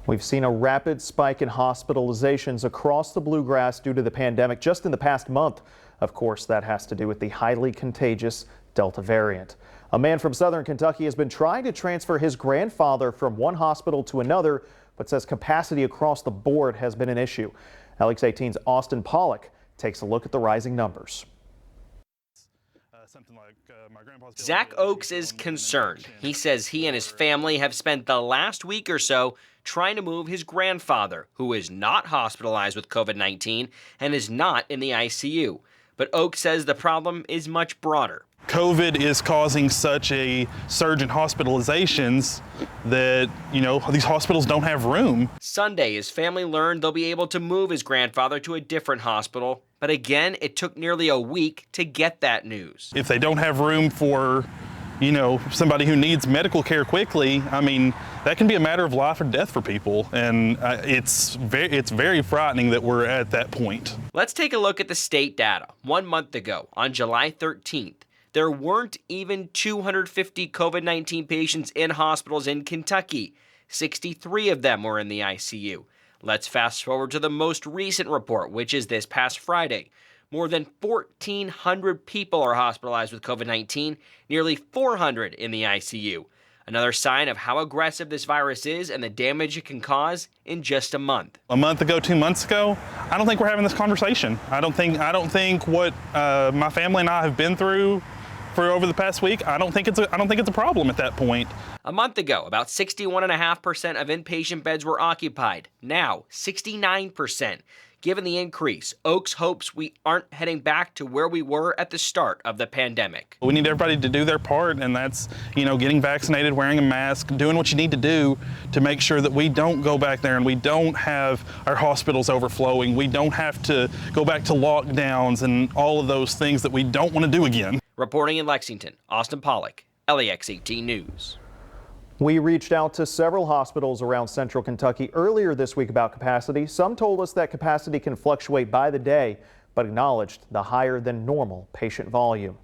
We've seen a rapid spike in hospitalizations across the Bluegrass due to the pandemic just in the past month. Of course, that has to do with the highly contagious Delta variant. A man from southern Kentucky has been trying to transfer his grandfather from one hospital to another, but says capacity across the board has been an issue. LX18's Austin Pollock takes a look at the rising numbers. Zach Oakes is concerned. He says he and his family have spent the last week or so trying to move his grandfather, who is not hospitalized with COVID-19 and is not in the ICU. But Oakes says the problem is much broader. COVID is causing such a surge in hospitalizations that, these hospitals don't have room. Sunday, his family learned they'll be able to move his grandfather to a different hospital. But again, it took nearly a week to get that news. If they don't have room for, somebody who needs medical care quickly, that can be a matter of life or death for people. And it's very frightening that we're at that point. Let's take a look at the state data. 1 month ago, on July 13th, there weren't even 250 COVID-19 patients in hospitals in Kentucky. 63 of them were in the ICU. Let's fast forward to the most recent report, which is this past Friday. More than 1,400 people are hospitalized with COVID-19, nearly 400 in the ICU. Another sign of how aggressive this virus is and the damage it can cause in just a month. A month ago, 2 months ago, I don't think we're having this conversation. I don't think what my family and I have been through for over the past week, I don't think it's a problem at that point. A month ago, about 61.5% of inpatient beds were occupied. Now, 69%. Given the increase, Oakes hopes we aren't heading back to where we were at the start of the pandemic. We need everybody to do their part, and that's, getting vaccinated, wearing a mask, doing what you need to do to make sure that we don't go back there and we don't have our hospitals overflowing. We don't have to go back to lockdowns and all of those things that we don't want to do again. Reporting in Lexington, Austin Pollock, LEX18 News. We reached out to several hospitals around central Kentucky earlier this week about capacity. Some told us that capacity can fluctuate by the day, but acknowledged the higher than normal patient volume.